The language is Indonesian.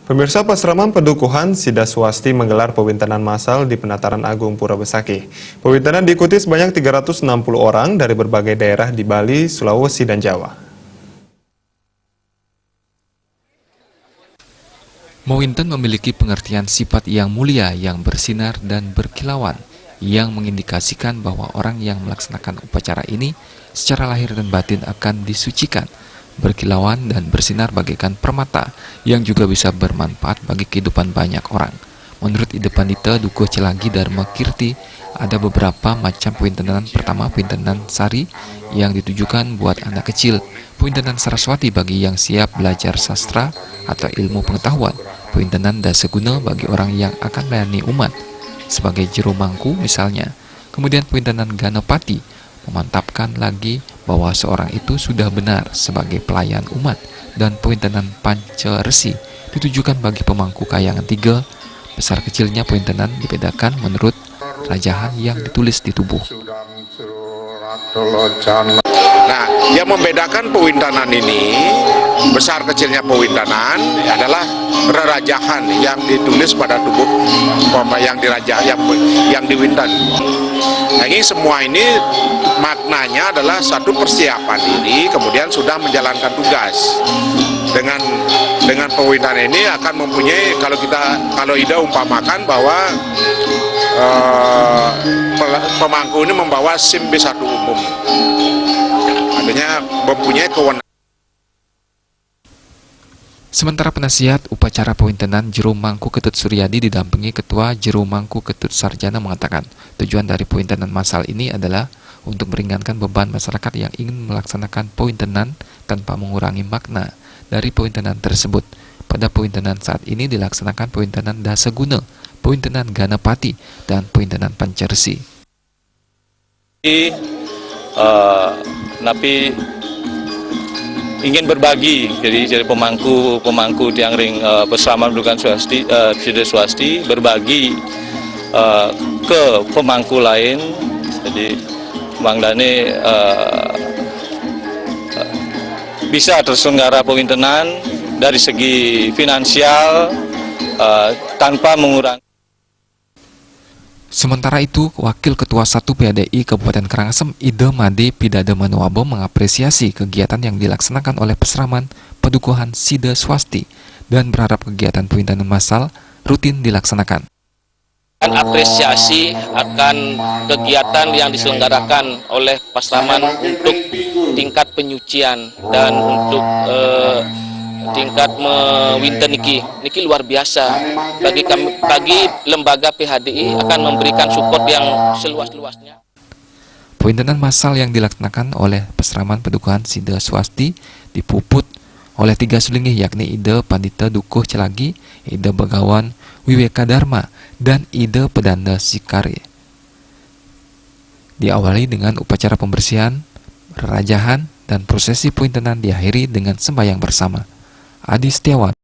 Pemirsa, Pasraman Pedukuhan Sida Swasti menggelar pewintenan massal di Penataran Agung Pura Besaki. Pewintenan diikuti sebanyak 360 orang dari berbagai daerah di Bali, Sulawesi, dan Jawa. Mewinten memiliki pengertian sifat yang mulia, yang bersinar dan berkilauan, yang mengindikasikan bahwa orang yang melaksanakan upacara ini secara lahir dan batin akan disucikan, berkilauan dan bersinar bagaikan permata yang juga bisa bermanfaat bagi kehidupan banyak orang. Menurut Ide Pandita Dukuh Celagi Dharma Kirti, ada beberapa macam pewintenan. Pertama, pewintenan sari yang ditujukan buat anak kecil, pewintenan Saraswati bagi yang siap belajar sastra atau ilmu pengetahuan, pewintenan daseguna bagi orang yang akan melayani umat, sebagai jero mangku misalnya. Kemudian pewintenan Ganapati memantapkan lagi bahwa seorang itu sudah benar sebagai pelayan umat, dan pewintenan Panceresi ditujukan bagi pemangku kayangan tiga. Besar kecilnya pewintenan dibedakan menurut rajahan yang ditulis di tubuh. Nah, yang membedakan pewintenan ini, besar kecilnya pewintenan adalah rerajahan yang ditulis pada tubuh yang diraja, yang diwinten. Nah, ini semua ini maknanya adalah satu persiapan diri, kemudian sudah menjalankan tugas. Dengan pewintenan ini akan mempunyai, kalau Ida umpamakan bahwa pemangku ini membawa SIM B1 umum, artinya mempunyai kewenangan. Sementara penasihat upacara pewintenan Jero Mangku Ketut Suryadi didampingi Ketua Jero Mangku Ketut Sarjana mengatakan, tujuan dari pewintenan massal ini adalah untuk meringankan beban masyarakat yang ingin melaksanakan pewintenan tanpa mengurangi makna dari pewintenan tersebut. Pada pewintenan saat ini dilaksanakan pewintenan Daseguna, pewintenan Ganapati, dan pewintenan Panceresi. Napi ingin berbagi, jadi pemangku tiang ring Pasraman Pedukuhan Sida Swasti berbagi ke pemangku lain. Jadi Bang Dani bisa terselenggara pewintenan dari segi finansial tanpa mengurangi. Sementara itu, Wakil Ketua 1 PADI Kabupaten Karangasem, Ide Made Pidada Manuabo, mengapresiasi kegiatan yang dilaksanakan oleh Pasraman Pedukuhan Sida Swasti dan berharap kegiatan pewintenan massal rutin dilaksanakan. Apresiasi akan kegiatan yang diselenggarakan oleh Pasraman untuk tingkat penyucian dan untuk tingkat mewinten niki luar biasa bagi lembaga PHDI, akan memberikan support yang seluas-luasnya. Pewintenan massal yang dilaksanakan oleh Pasraman Pedukuhan Sida Swasti dipuput oleh 3 sulingih, yakni Ide Pandita Dukuh Celagi, Ide Begawan Wiweka Dharma, dan Ide Pedanda Sikari. Diawali dengan upacara pembersihan, rerajahan, dan prosesi pewintenan diakhiri dengan sembahyang bersama. Adi Setiawan.